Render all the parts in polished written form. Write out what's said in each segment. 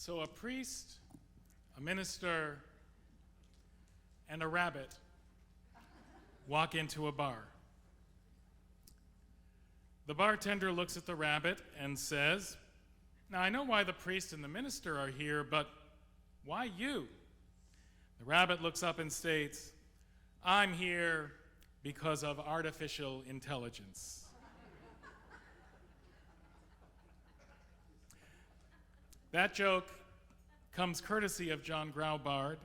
So a priest, a minister, and a rabbit walk into a bar. The bartender looks at the rabbit and says, "Now I know why the priest and the minister are here, but why you?" The rabbit looks up and states, "I'm here because of artificial intelligence." That joke comes courtesy of John Graubard,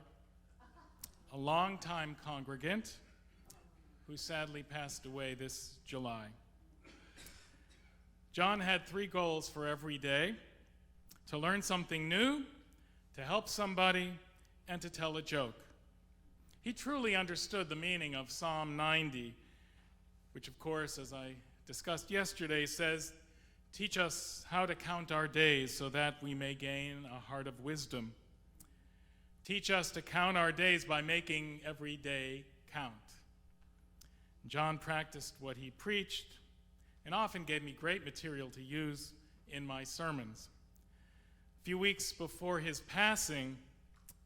a longtime congregant who sadly passed away this July. John had 3 goals for every day: to learn something new, to help somebody, and to tell a joke. He truly understood the meaning of Psalm 90, which of course, as I discussed yesterday, says, "Teach us how to count our days so that we may gain a heart of wisdom." Teach us to count our days by making every day count. John practiced what he preached and often gave me great material to use in my sermons. A few weeks before his passing,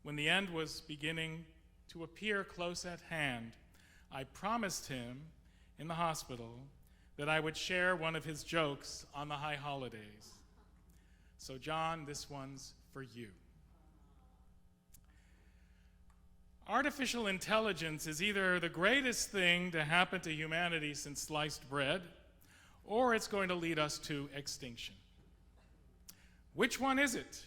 when the end was beginning to appear close at hand, I promised him in the hospital that I would share one of his jokes on the high holidays. So John, this one's for you. Artificial intelligence is either the greatest thing to happen to humanity since sliced bread, or it's going to lead us to extinction. Which one is it?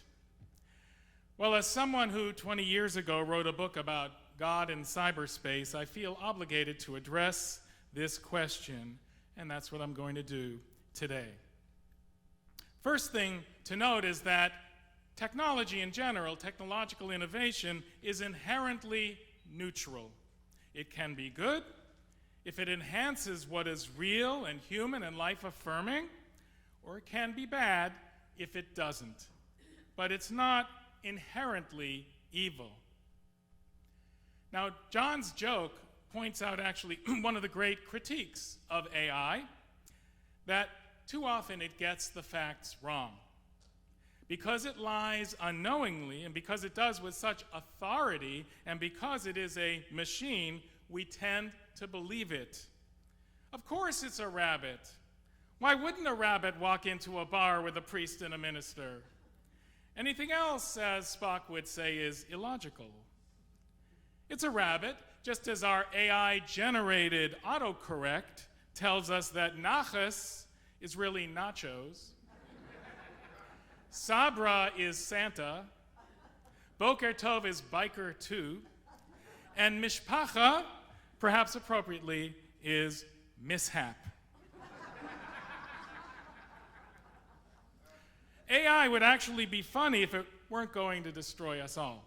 Well, as someone who 20 years ago wrote a book about God in cyberspace, I feel obligated to address this question, and that's what I'm going to do today. First thing to note is that technology in general, technological innovation, is inherently neutral. It can be good if it enhances what is real and human and life-affirming, or it can be bad if it doesn't. But it's not inherently evil. Now, John's joke points out actually one of the great critiques of AI, that too often it gets the facts wrong. Because it lies unknowingly, and because it does with such authority, and because it is a machine, we tend to believe it. Of course it's a rabbit. Why wouldn't a rabbit walk into a bar with a priest and a minister? Anything else, as Spock would say, is illogical. It's a rabbit, just as our AI-generated autocorrect tells us that nachos is really nachos, Sabra is Santa, Boker Tov is biker too, and Mishpacha, perhaps appropriately, is mishap. AI would actually be funny if it weren't going to destroy us all.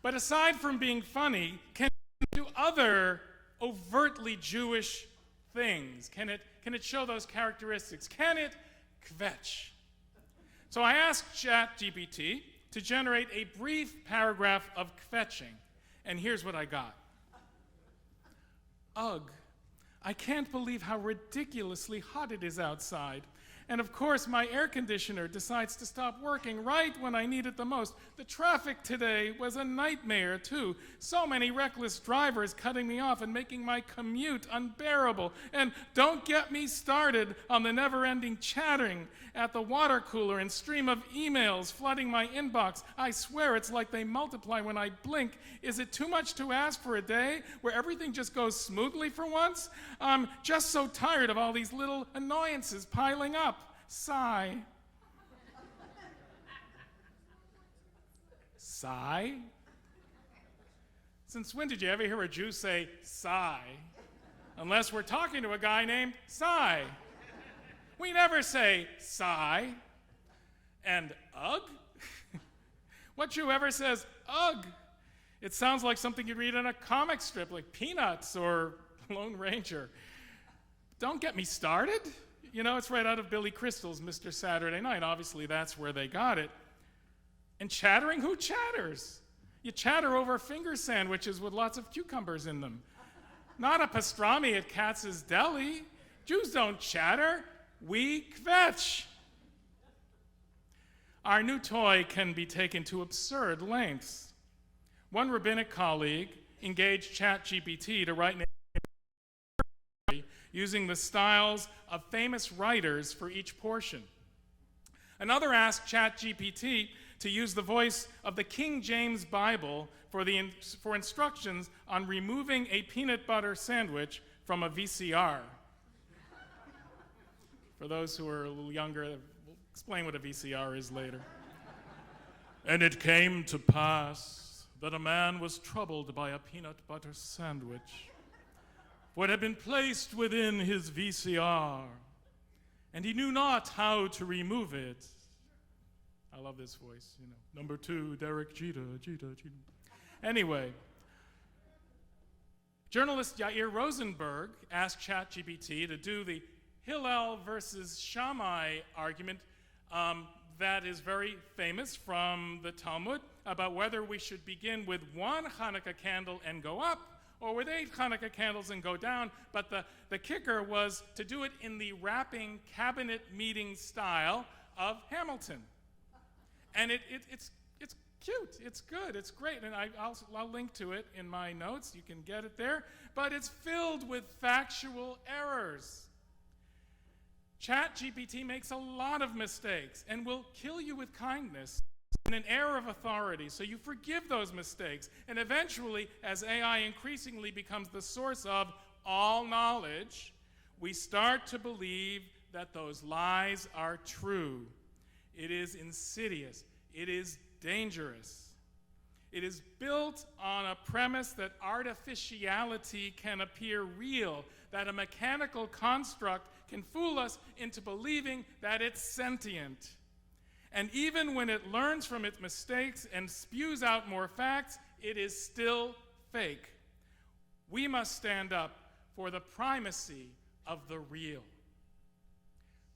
But aside from being funny, can it do other overtly Jewish things? Can it show those characteristics? Can it kvetch? So I asked ChatGPT to generate a brief paragraph of kvetching, and here's what I got. Ugh, I can't believe how ridiculously hot it is outside. And of course, my air conditioner decides to stop working right when I need it the most. The traffic today was a nightmare, too. So many reckless drivers cutting me off and making my commute unbearable. And don't get me started on the never-ending chattering at the water cooler and stream of emails flooding my inbox. I swear it's like they multiply when I blink. Is it too much to ask for a day where everything just goes smoothly for once? I'm just so tired of all these little annoyances piling up. Sigh. Sigh? Since when did you ever hear a Jew say sigh? Unless we're talking to a guy named Sigh. We never say sigh. And ugh? What Jew ever says ugh? It sounds like something you'd read in a comic strip like Peanuts or Lone Ranger. Don't get me started. You know, it's right out of Billy Crystal's Mr. Saturday Night. Obviously, that's where they got it. And chattering? Who chatters? You chatter over finger sandwiches with lots of cucumbers in them. Not a pastrami at Katz's Deli. Jews don't chatter. We kvetch. Our new toy can be taken to absurd lengths. One rabbinic colleague engaged ChatGPT to write using the styles of famous writers for each portion. Another asked ChatGPT to use the voice of the King James Bible for instructions on removing a peanut butter sandwich from a VCR. For those who are a little younger, we'll explain what a VCR is later. And it came to pass that a man was troubled by a peanut butter sandwich, for it had been placed within his VCR, and he knew not how to remove it. I love this voice, you know. Number 2, Derek Jeter. Anyway, journalist Yair Rosenberg asked ChatGPT to do the Hillel versus Shammai argument that is very famous from the Talmud about whether we should begin with 1 Hanukkah candle and go up, or with 8 Hanukkah candles and go down. But the kicker was to do it in the wrapping cabinet meeting style of Hamilton. And it's cute, it's good, it's great, and I'll link to it in my notes. You can get it there. But it's filled with factual errors. ChatGPT makes a lot of mistakes and will kill you with kindness and an air of authority, so you forgive those mistakes. And eventually, as AI increasingly becomes the source of all knowledge, we start to believe that those lies are true. It is insidious. It is dangerous. It is built on a premise that artificiality can appear real, that a mechanical construct can fool us into believing that it's sentient. And even when it learns from its mistakes and spews out more facts, it is still fake. We must stand up for the primacy of the real.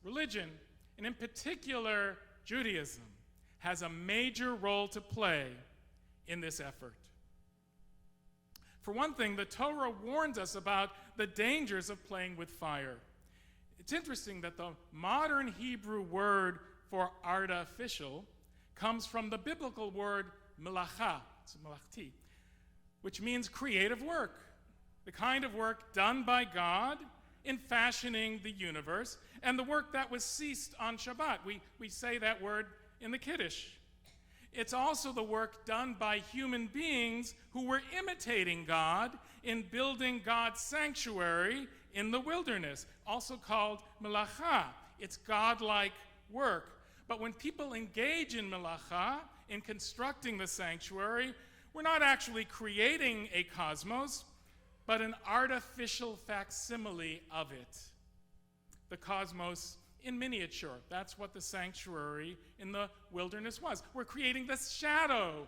Religion, and in particular Judaism, has a major role to play in this effort. For one thing, the Torah warns us about the dangers of playing with fire. It's interesting that the modern Hebrew word for artificial comes from the biblical word melacha, it's melachti, which means creative work, the kind of work done by God in fashioning the universe, and the work that was ceased on Shabbat. We say that word in the Kiddush. It's also the work done by human beings who were imitating God in building God's sanctuary in the wilderness, also called melacha. It's godlike work. But when people engage in melacha, in constructing the sanctuary, we're not actually creating a cosmos, but an artificial facsimile of it. The cosmos in miniature. That's what the sanctuary in the wilderness was. We're creating the shadow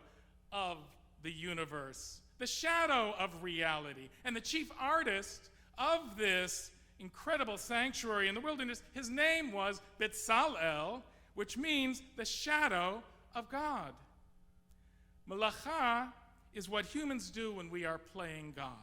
of the universe, the shadow of reality. And the chief artist of this incredible sanctuary in the wilderness, his name was Betzalel, which means the shadow of God. Melacha is what humans do when we are playing God.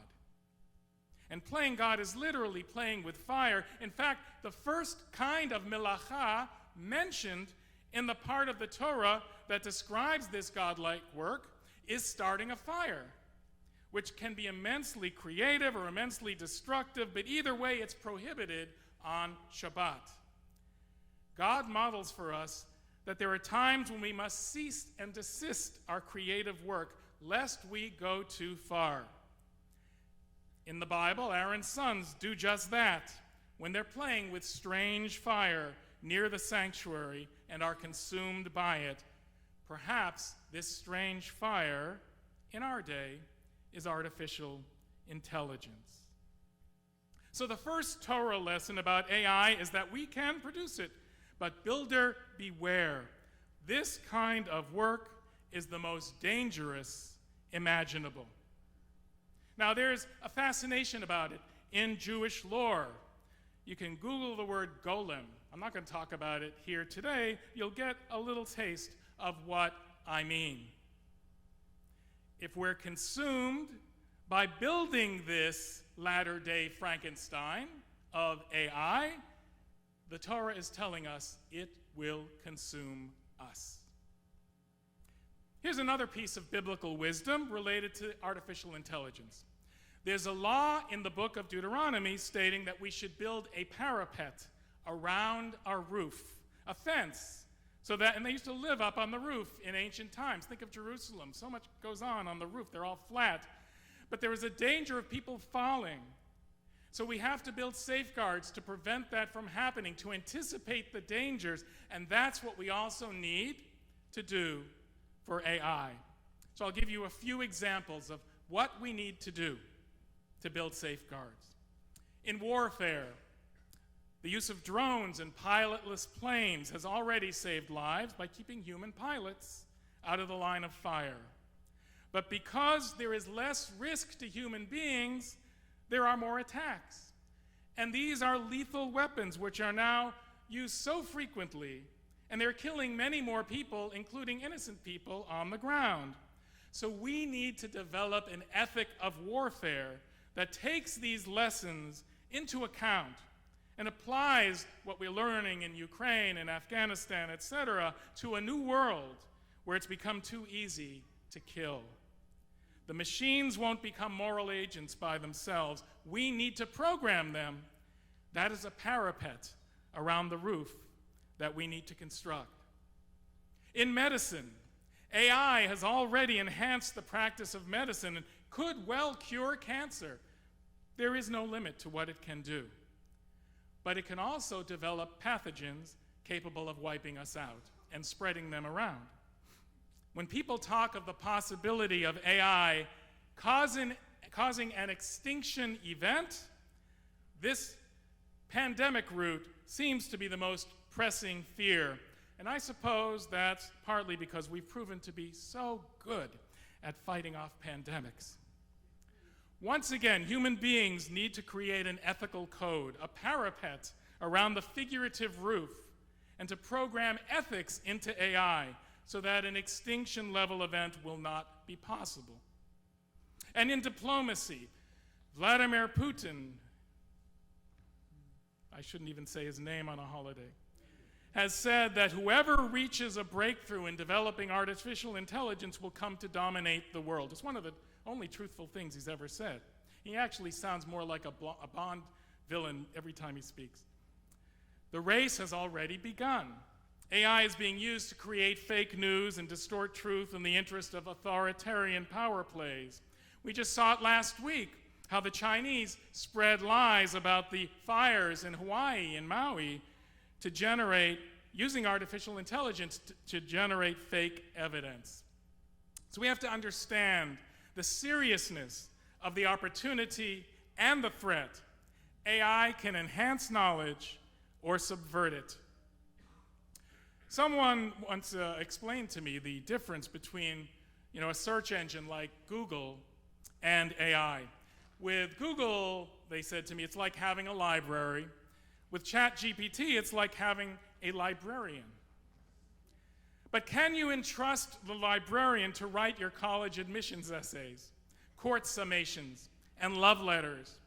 And playing God is literally playing with fire. In fact, the first kind of melacha mentioned in the part of the Torah that describes this godlike work is starting a fire, which can be immensely creative or immensely destructive, but either way, it's prohibited on Shabbat. God models for us that there are times when we must cease and desist our creative work, lest we go too far. In the Bible, Aaron's sons do just that when they're playing with strange fire near the sanctuary and are consumed by it. Perhaps this strange fire in our day is artificial intelligence. So the first Torah lesson about AI is that we can produce it, but builder beware. This kind of work is the most dangerous imaginable. Now, there's a fascination about it in Jewish lore. You can Google the word golem. I'm not going to talk about it here today. You'll get a little taste of what I mean. If we're consumed by building this latter-day Frankenstein of AI, the Torah is telling us it will consume us. Here's another piece of biblical wisdom related to artificial intelligence. There's a law in the book of Deuteronomy stating that we should build a parapet around our roof, a fence, and they used to live up on the roof in ancient times. Think of Jerusalem. So much goes on the roof. They're all flat. But there was a danger of people falling. So we have to build safeguards to prevent that from happening, to anticipate the dangers, and that's what we also need to do for AI. So I'll give you a few examples of what we need to do to build safeguards. In warfare, the use of drones and pilotless planes has already saved lives by keeping human pilots out of the line of fire. But because there is less risk to human beings, there are more attacks. And these are lethal weapons which are now used so frequently, and they're killing many more people, including innocent people, on the ground. So we need to develop an ethic of warfare that takes these lessons into account and applies what we're learning in Ukraine and Afghanistan, etc., to a new world where it's become too easy to kill. The machines won't become moral agents by themselves. We need to program them. That is a parapet around the roof that we need to construct. In medicine, AI has already enhanced the practice of medicine and could well cure cancer. There is no limit to what it can do. But it can also develop pathogens capable of wiping us out and spreading them around. When people talk of the possibility of AI causing an extinction event, this pandemic route seems to be the most pressing fear. And I suppose that's partly because we've proven to be so good at fighting off pandemics. Once again, human beings need to create an ethical code, a parapet around the figurative roof, and to program ethics into AI so that an extinction-level event will not be possible. And in diplomacy, Vladimir Putin, I shouldn't even say his name on a holiday, has said that whoever reaches a breakthrough in developing artificial intelligence will come to dominate the world. It's one of the only truthful things he's ever said. He actually sounds more like a Bond villain every time he speaks. The race has already begun. AI is being used to create fake news and distort truth in the interest of authoritarian power plays. We just saw it last week, how the Chinese spread lies about the fires in Hawaii and Maui to generate, using artificial intelligence to generate fake evidence. So we have to understand the seriousness of the opportunity and the threat. AI can enhance knowledge or subvert it. Someone once explained to me the difference between, a search engine like Google and AI. With Google, they said to me, it's like having a library. With ChatGPT, it's like having a librarian. But can you entrust the librarian to write your college admissions essays, court summations, and love letters?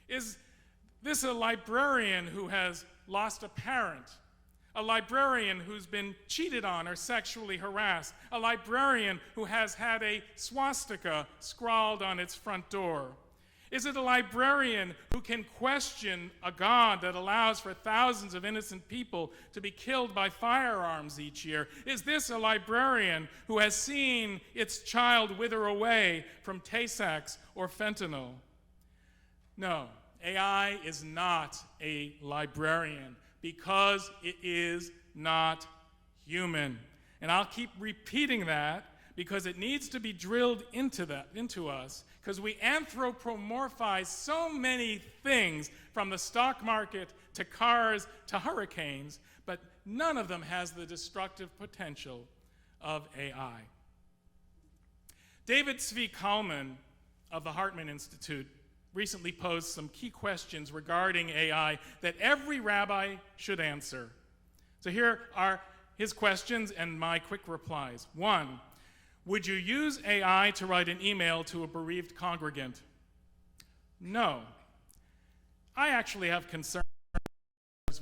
Is this a librarian who has lost a parent? A librarian who's been cheated on or sexually harassed? A librarian who has had a swastika scrawled on its front door? Is it a librarian who can question a God that allows for thousands of innocent people to be killed by firearms each year? Is this a librarian who has seen its child wither away from Tay-Sachs or fentanyl? No, AI is not a librarian because it is not human. And I'll keep repeating that because it needs to be drilled into us, because we anthropomorphize so many things, from the stock market to cars to hurricanes, but none of them has the destructive potential of AI. David Zvi Kalman of the Hartman Institute recently posed some key questions regarding AI that every rabbi should answer. So here are his questions and my quick replies. 1, would you use AI to write an email to a bereaved congregant? No. I actually have concerns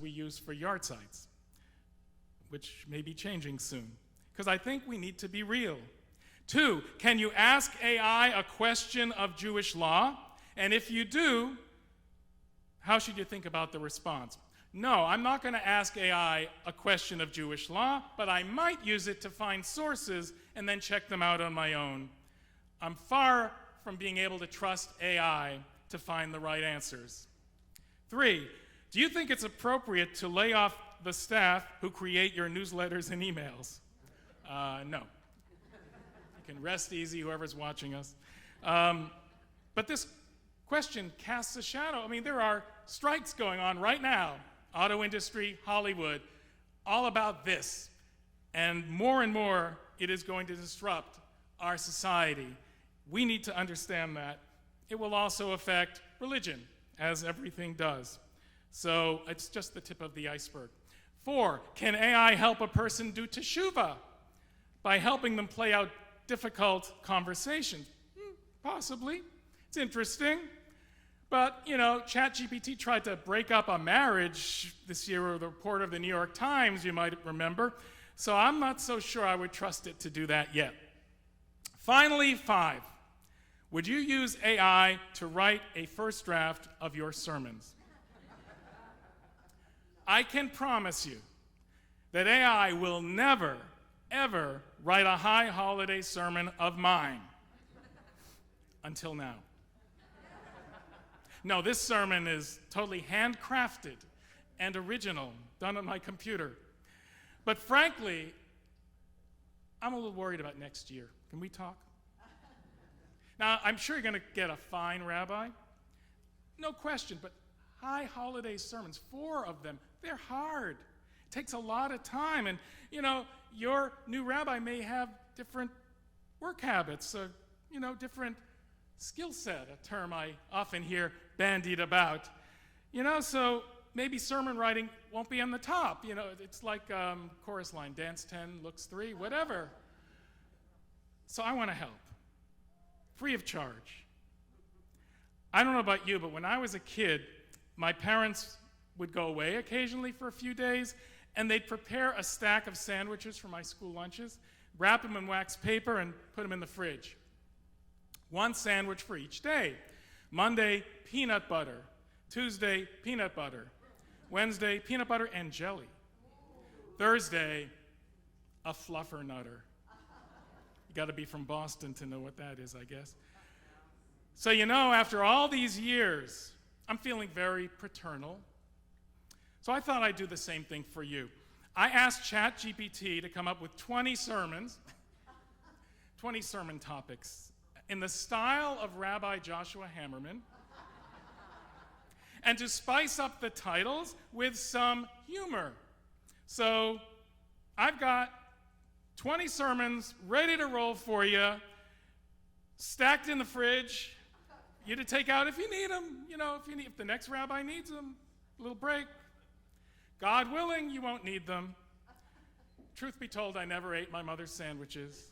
we use for yard sites, which may be changing soon, because I think we need to be real. 2, can you ask AI a question of Jewish law? And if you do, how should you think about the response? No, I'm not going to ask AI a question of Jewish law, but I might use it to find sources and then check them out on my own. I'm far from being able to trust AI to find the right answers. 3, do you think it's appropriate to lay off the staff who create your newsletters and emails? No. You can rest easy, whoever's watching us. But this question casts a shadow. I mean, there are strikes going on right now, auto industry, Hollywood, all about this. And more it is going to disrupt our society. We need to understand that. It will also affect religion, as everything does. So it's just the tip of the iceberg. 4, can AI help a person do teshuvah by helping them play out difficult conversations? Possibly. It's interesting. But, ChatGPT tried to break up a marriage this year with a report of the New York Times, you might remember. So I'm not so sure I would trust it to do that yet. Finally, 5, would you use AI to write a first draft of your sermons? I can promise you that AI will never, ever write a high holiday sermon of mine. Until now. No, this sermon is totally handcrafted and original, done on my computer. But frankly, I'm a little worried about next year. Can we talk? Now, I'm sure you're going to get a fine, Rabbi. No question, but high holiday sermons, 4 of them, they're hard. It takes a lot of time. And, your new rabbi may have different work habits, different skill set, a term I often hear bandied about. So maybe sermon writing won't be on the top. It's like chorus line, dance 10, looks 3, whatever. So I want to help, free of charge. I don't know about you, but when I was a kid, my parents would go away occasionally for a few days, and they'd prepare a stack of sandwiches for my school lunches, wrap them in wax paper, and put them in the fridge. 1 sandwich for each day. Monday, peanut butter. Tuesday, peanut butter. Wednesday, peanut butter and jelly. Thursday, a fluffernutter. You got to be from Boston to know what that is, I guess. So after all these years, I'm feeling very paternal. So I thought I'd do the same thing for you. I asked ChatGPT to come up with 20 sermons, 20 sermon topics, in the style of Rabbi Joshua Hammerman, and to spice up the titles with some humor. So I've got 20 sermons ready to roll for you, stacked in the fridge, you to take out if you need them, if the next rabbi needs them, a little break. God willing, you won't need them. Truth be told, I never ate my mother's sandwiches.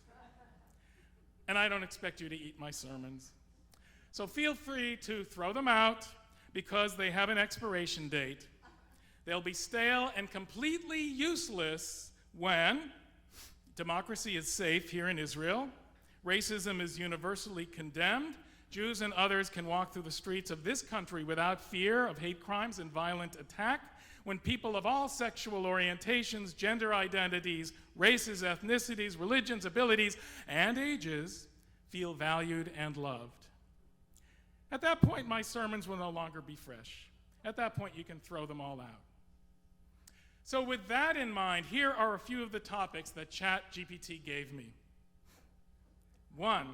And I don't expect you to eat my sermons. So feel free to throw them out because they have an expiration date. They'll be stale and completely useless when democracy is safe here in Israel, racism is universally condemned, Jews and others can walk through the streets of this country without fear of hate crimes and violent attack, when people of all sexual orientations, gender identities, races, ethnicities, religions, abilities, and ages feel valued and loved. At that point, my sermons will no longer be fresh. At that point, you can throw them all out. So with that in mind, here are a few of the topics that ChatGPT gave me. 1,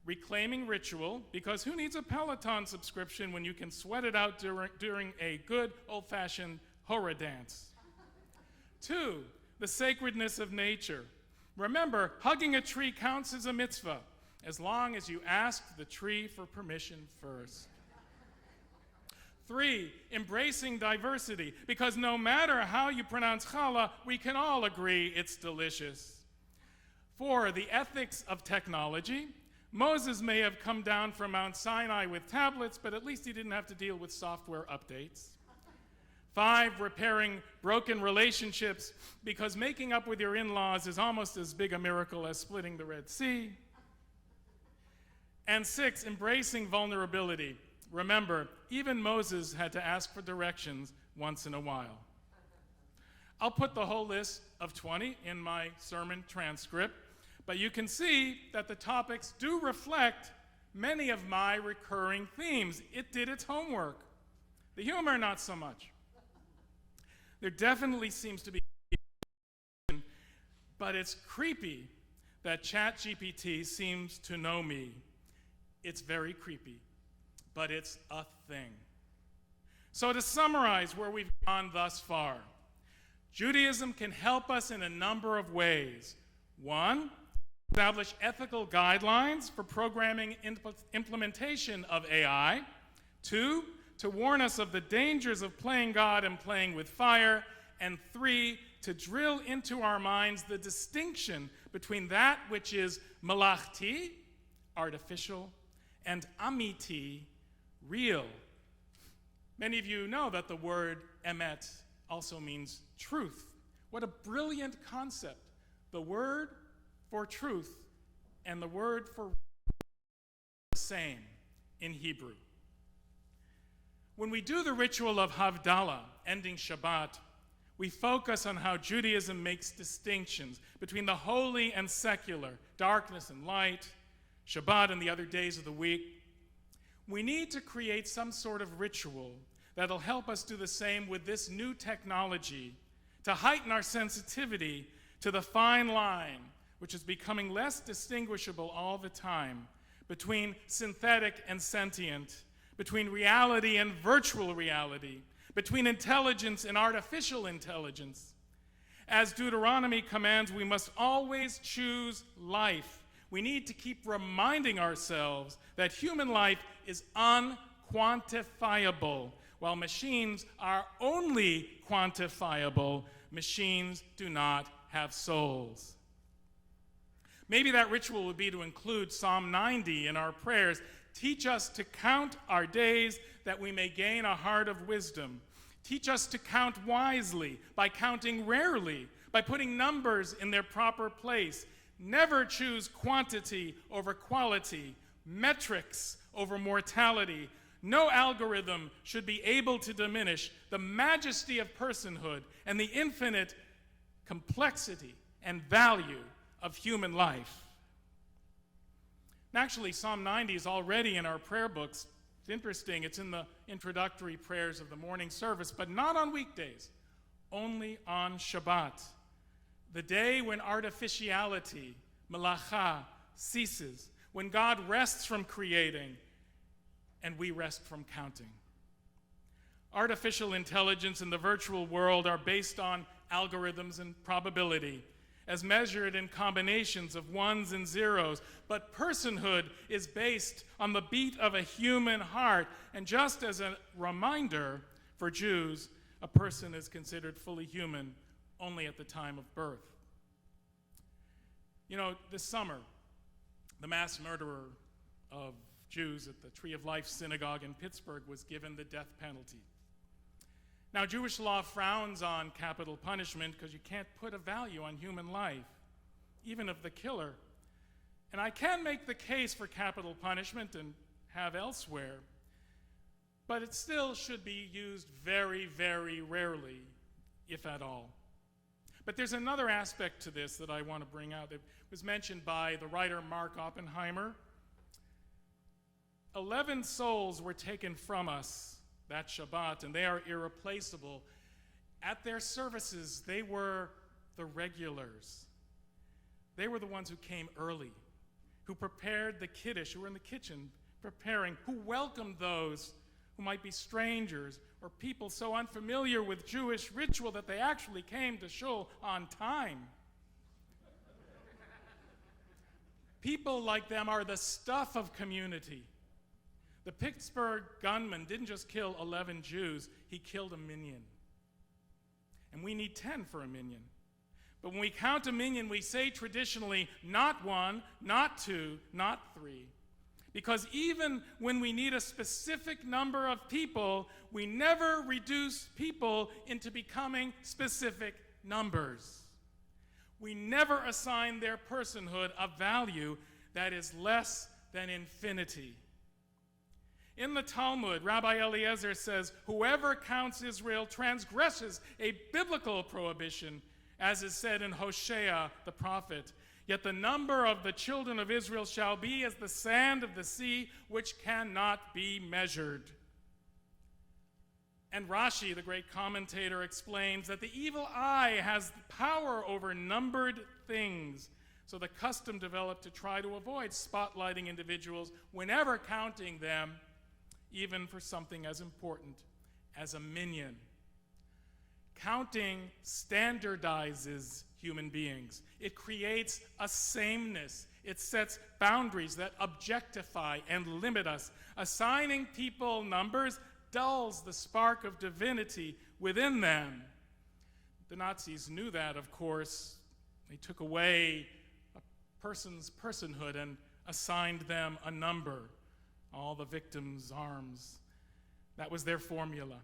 reclaiming ritual, because who needs a Peloton subscription when you can sweat it out during a good old-fashioned hora dance? 2, the sacredness of nature. Remember, hugging a tree counts as a mitzvah, as long as you ask the tree for permission first. 3, embracing diversity, because no matter how you pronounce challah, we can all agree it's delicious. 4, the ethics of technology. Moses may have come down from Mount Sinai with tablets, but at least he didn't have to deal with software updates. 5, repairing broken relationships because making up with your in-laws is almost as big a miracle as splitting the Red Sea. And 6, embracing vulnerability. Remember, even Moses had to ask for directions once in a while. I'll put the whole list of 20 in my sermon transcript, but you can see that the topics do reflect many of my recurring themes. It did its homework. The humor, not so much. There definitely seems to be, but it's creepy that ChatGPT seems to know me. It's very creepy, but it's a thing. So to summarize where we've gone thus far, Judaism can help us in a number of ways. 1, establish ethical guidelines for programming implementation of AI. 2, to warn us of the dangers of playing God and playing with fire. And 3, to drill into our minds the distinction between that which is malachti, artificial, and amiti, real. Many of you know that the word emet also means truth. What a brilliant concept. The word for truth and the word for the same in Hebrew. When we do the ritual of Havdalah, ending Shabbat, we focus on how Judaism makes distinctions between the holy and secular, darkness and light, Shabbat and the other days of the week. We need to create some sort of ritual that'll help us do the same with this new technology to heighten our sensitivity to the fine line, which is becoming less distinguishable all the time, between synthetic and sentient, between reality and virtual reality, between intelligence and artificial intelligence. As Deuteronomy commands, we must always choose life. We need to keep reminding ourselves that human life is unquantifiable. While machines are only quantifiable, machines do not have souls. Maybe that ritual would be to include Psalm 90 in our prayers. Teach us to count our days that we may gain a heart of wisdom. Teach us to count wisely by counting rarely, by putting numbers in their proper place. Never choose quantity over quality, metrics over mortality. No algorithm should be able to diminish the majesty of personhood and the infinite complexity and value of human life. Actually, Psalm 90 is already in our prayer books. It's interesting, it's in the introductory prayers of the morning service, but not on weekdays, only on Shabbat, the day when artificiality, malacha, ceases, when God rests from creating and we rest from counting. Artificial intelligence in the virtual world are based on algorithms and probability, as measured in combinations of ones and zeros, but personhood is based on the beat of a human heart. And just as a reminder, for Jews, a person is considered fully human only at the time of birth. You know, this summer, the mass murderer of Jews at the Tree of Life Synagogue in Pittsburgh was given the death penalty. Now, Jewish law frowns on capital punishment because you can't put a value on human life, even of the killer. And I can make the case for capital punishment and have elsewhere, but it still should be used very, very rarely, if at all. But there's another aspect to this that I want to bring out that was mentioned by the writer Mark Oppenheimer. 11 souls were taken from us that Shabbat, and they are irreplaceable. At their services, they were the regulars. They were the ones who came early, who prepared the kiddush, who were in the kitchen preparing, who welcomed those who might be strangers or people so unfamiliar with Jewish ritual that they actually came to shul on time. People like them are the stuff of community. The Pittsburgh gunman didn't just kill 11 Jews, he killed a minion. And we need 10 for a minion. But when we count a minion, we say traditionally, not 1, not 2, not 3. Because even when we need a specific number of people, we never reduce people into becoming specific numbers. We never assign their personhood a value that is less than infinity. In the Talmud, Rabbi Eliezer says, whoever counts Israel transgresses a biblical prohibition, as is said in Hosea the prophet. Yet the number of the children of Israel shall be as the sand of the sea, which cannot be measured. And Rashi, the great commentator, explains that the evil eye has power over numbered things. So the custom developed to try to avoid spotlighting individuals whenever counting them, even for something as important as a minion. Counting standardizes human beings. It creates a sameness. It sets boundaries that objectify and limit us. Assigning people numbers dulls the spark of divinity within them. The Nazis knew that, of course. They took away a person's personhood and assigned them a number. All the victims' arms. That was their formula.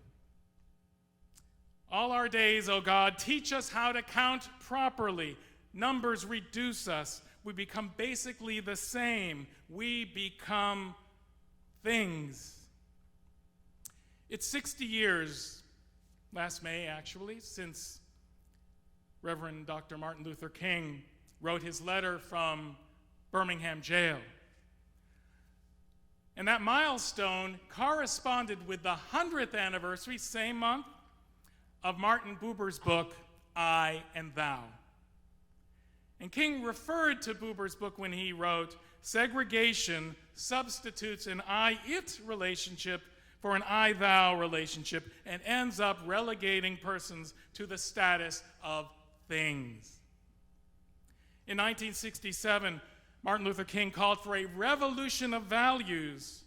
All our days, O God, teach us how to count properly. Numbers reduce us. We become basically the same. We become things. It's 60 years, last May actually, since Reverend Dr. Martin Luther King wrote his letter from Birmingham jail. And that milestone corresponded with the 100th anniversary, same month, of Martin Buber's book, I and Thou. And King referred to Buber's book when he wrote, segregation substitutes an I-it relationship for an I-thou relationship and ends up relegating persons to the status of things. In 1967, Martin Luther King called for a revolution of values.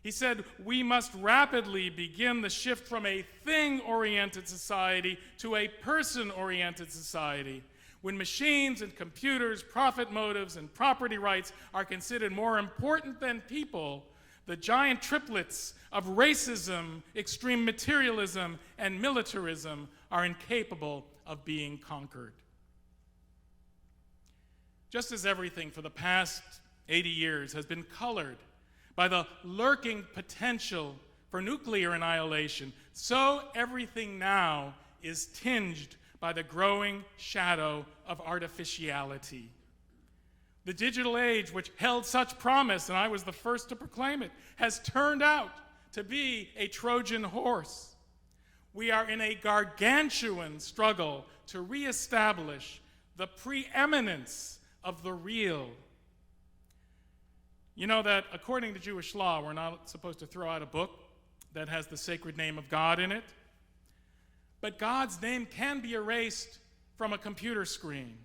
He said, we must rapidly begin the shift from a thing-oriented society to a person-oriented society. When machines and computers, profit motives, and property rights are considered more important than people, the giant triplets of racism, extreme materialism, and militarism are incapable of being conquered. Just as everything for the past 80 years has been colored by the lurking potential for nuclear annihilation, so everything now is tinged by the growing shadow of artificiality. The digital age, which held such promise, and I was the first to proclaim it, has turned out to be a Trojan horse. We are in a gargantuan struggle to reestablish the preeminence of the real. You know that according to Jewish law, we're not supposed to throw out a book that has the sacred name of God in it. But God's name can be erased from a computer screen.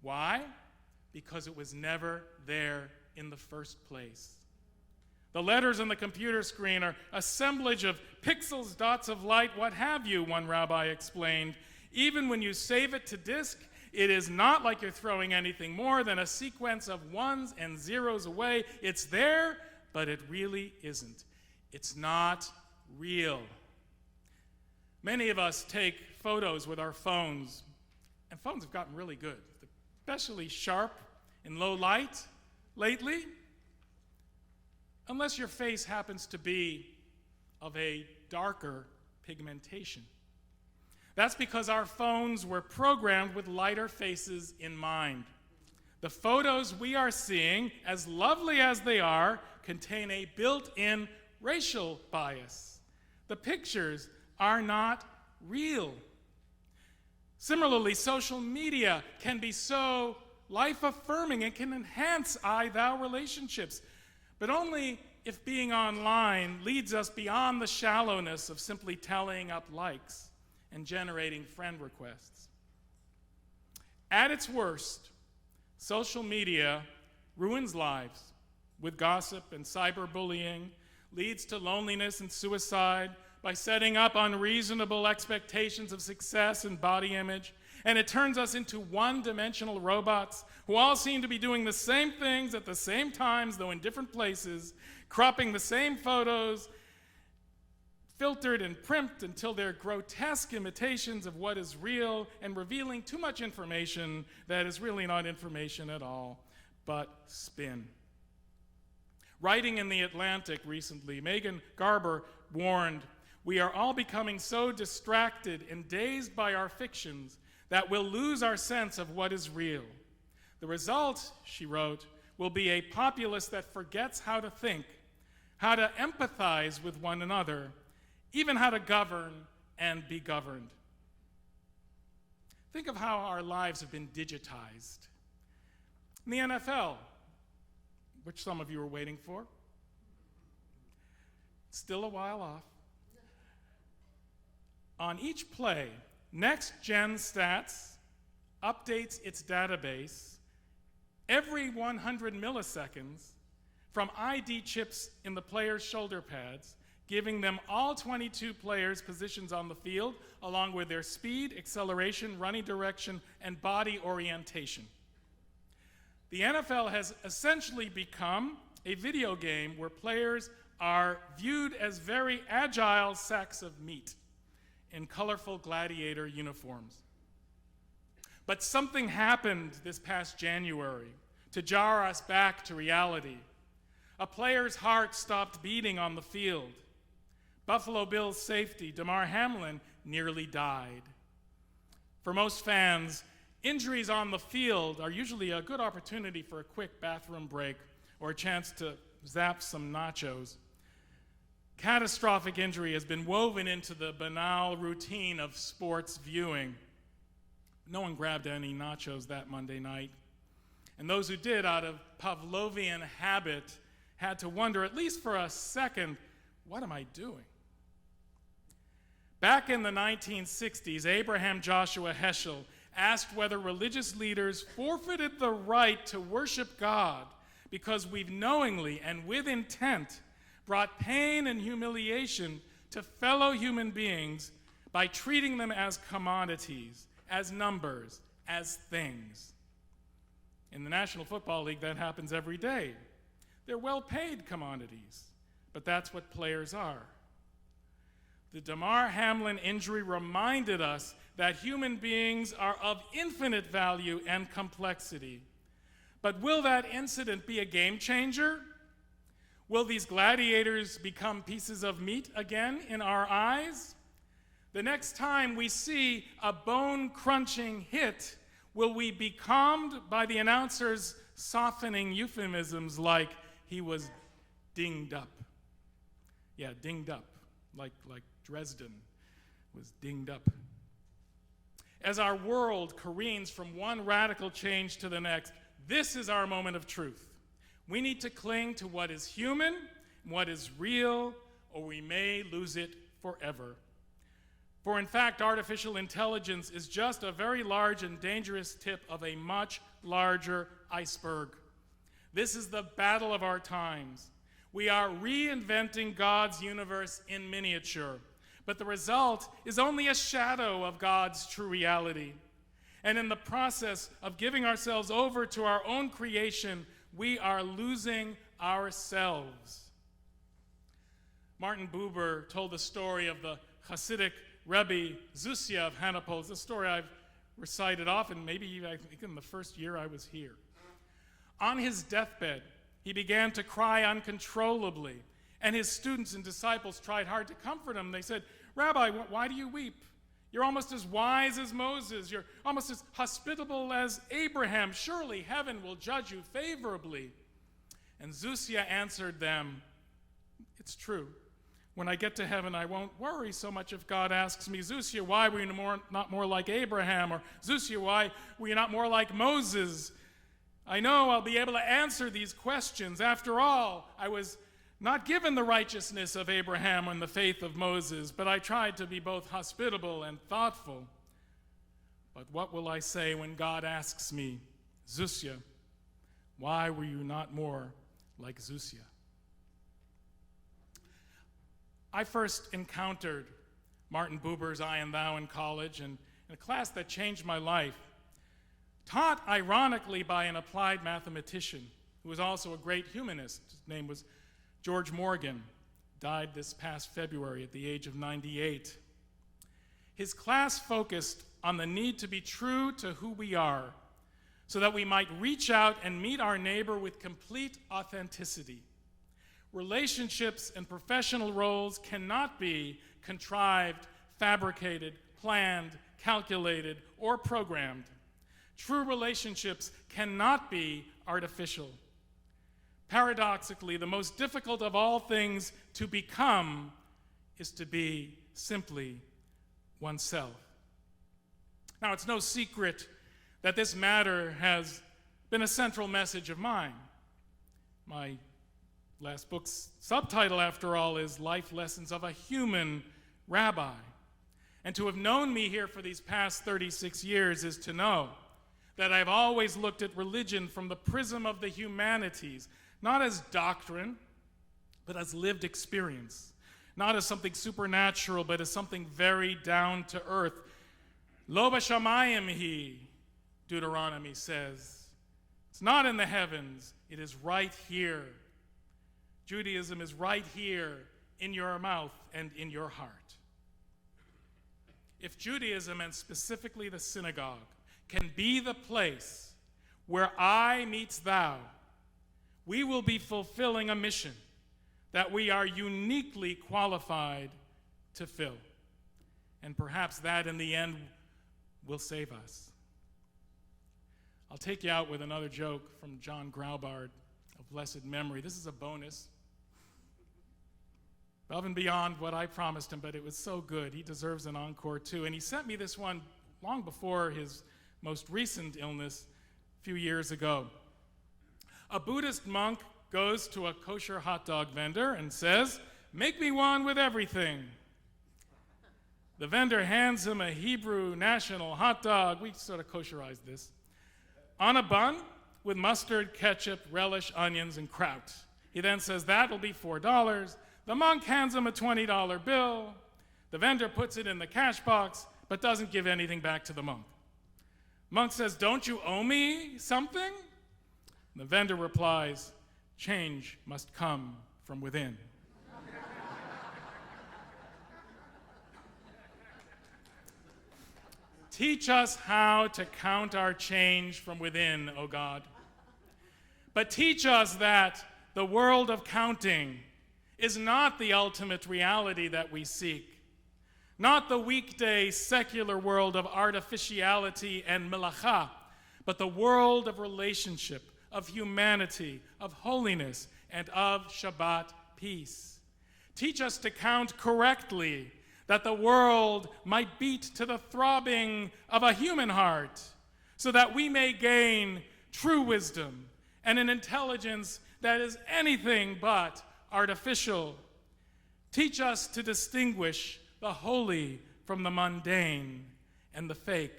Why? Because it was never there in the first place. The letters on the computer screen are assemblage of pixels, dots of light, what have you, one rabbi explained. Even when you save it to disk, it is not like you're throwing anything more than a sequence of ones and zeros away. It's there, but it really isn't. It's not real. Many of us take photos with our phones, and phones have gotten really good, especially sharp in low light lately, unless your face happens to be of a darker pigmentation. That's because our phones were programmed with lighter faces in mind. The photos we are seeing, as lovely as they are, contain a built-in racial bias. The pictures are not real. Similarly, social media can be so life-affirming and can enhance I-thou relationships, but only if being online leads us beyond the shallowness of simply tallying up likes and generating friend requests. At its worst, social media ruins lives with gossip and cyberbullying, leads to loneliness and suicide, by setting up unreasonable expectations of success and body image, and it turns us into one-dimensional robots who all seem to be doing the same things at the same times, though in different places, cropping the same photos, filtered and primped until they're grotesque imitations of what is real and revealing too much information that is really not information at all, but spin. Writing in The Atlantic recently, Megan Garber warned, "We are all becoming so distracted and dazed by our fictions that we'll lose our sense of what is real. The result," she wrote, "will be a populace that forgets how to think, how to empathize with one another, even how to govern and be governed." Think of how our lives have been digitized. In the NFL, which some of you are waiting for, still a while off. On each play, Next Gen Stats updates its database every 100 milliseconds from ID chips in the players' shoulder pads, giving them all 22 players' positions on the field, along with their speed, acceleration, running direction, and body orientation. The NFL has essentially become a video game where players are viewed as very agile sacks of meat in colorful gladiator uniforms. But something happened this past January to jar us back to reality. A player's heart stopped beating on the field. Buffalo Bills safety Damar Hamlin nearly died. For most fans, injuries on the field are usually a good opportunity for a quick bathroom break or a chance to zap some nachos. Catastrophic injury has been woven into the banal routine of sports viewing. No one grabbed any nachos that Monday night. And those who did, out of Pavlovian habit, had to wonder, at least for a second, what am I doing? Back in the 1960s, Abraham Joshua Heschel asked whether religious leaders forfeited the right to worship God because we've knowingly and with intent brought pain and humiliation to fellow human beings by treating them as commodities, as numbers, as things. In the National Football League, that happens every day. They're well-paid commodities, but that's what players are. The Damar Hamlin injury reminded us that human beings are of infinite value and complexity. But will that incident be a game changer? Will these gladiators become pieces of meat again in our eyes? The next time we see a bone-crunching hit, will we be calmed by the announcer's softening euphemisms like he was dinged up? Yeah, dinged up, like Dresden was dinged up. As our world careens from one radical change to the next, this is our moment of truth. We need to cling to what is human, what is real, or we may lose it forever. For in fact, artificial intelligence is just a very large and dangerous tip of a much larger iceberg. This is the battle of our times. We are reinventing God's universe in miniature, but the result is only a shadow of God's true reality. And in the process of giving ourselves over to our own creation, we are losing ourselves. Martin Buber told the story of the Hasidic Rabbi Zusia of Hanapol. It's a story I've recited often, maybe I think in the first year I was here. On his deathbed, he began to cry uncontrollably, and his students and disciples tried hard to comfort him. They said, "Rabbi, why do you weep? You're almost as wise as Moses. You're almost as hospitable as Abraham. Surely heaven will judge you favorably." And Zusia answered them, "It's true. When I get to heaven, I won't worry so much if God asks me, 'Zusia, why were you not more like Abraham?' Or 'Zusia, why were you not more like Moses?' I know I'll be able to answer these questions. After all, I was not given the righteousness of Abraham and the faith of Moses, but I tried to be both hospitable and thoughtful. But what will I say when God asks me, 'Zusia, why were you not more like Zusia?'" I first encountered Martin Buber's I and Thou in college, and in a class that changed my life, taught ironically by an applied mathematician who was also a great humanist. His name was George Morgan, died this past February at the age of 98. His class focused on the need to be true to who we are so that we might reach out and meet our neighbor with complete authenticity. Relationships and professional roles cannot be contrived, fabricated, planned, calculated, or programmed. True relationships cannot be artificial. Paradoxically, the most difficult of all things to become is to be simply oneself. Now, it's no secret that this matter has been a central message of mine. My last book's subtitle, after all, is Life Lessons of a Human Rabbi. And to have known me here for these past 36 years is to know that I've always looked at religion from the prism of the humanities, not as doctrine, but as lived experience. Not as something supernatural, but as something very down to earth. Lo b'shamayim hi, Deuteronomy says. It's not in the heavens, it is right here. Judaism is right here in your mouth and in your heart. If Judaism, and specifically the synagogue, can be the place where I meets thou, we will be fulfilling a mission that we are uniquely qualified to fill. And perhaps that in the end will save us. I'll take you out with another joke from John Graubard of blessed memory. This is a bonus, above and beyond what I promised him, but it was so good. He deserves an encore too. And he sent me this one long before his most recent illness a few years ago. A Buddhist monk goes to a kosher hot dog vendor and says, "Make me one with everything." The vendor hands him a Hebrew national hot dog, we sort of kosherized this, on a bun with mustard, ketchup, relish, onions, and kraut. He then says, "That'll be $4. The monk hands him a $20 bill. The vendor puts it in the cash box, but doesn't give anything back to the monk. Monk says, "Don't you owe me something?" And the vendor replies, "Change must come from within." Teach us how to count our change from within, O God. But teach us that the world of counting is not the ultimate reality that we seek, not the weekday secular world of artificiality and melacha, but the world of relationship, of humanity, of holiness, and of Shabbat peace. Teach us to count correctly, that the world might beat to the throbbing of a human heart, so that we may gain true wisdom and an intelligence that is anything but artificial. Teach us to distinguish the holy from the mundane and the fake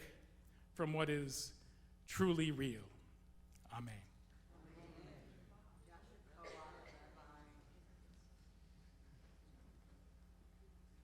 from what is truly real. Amen.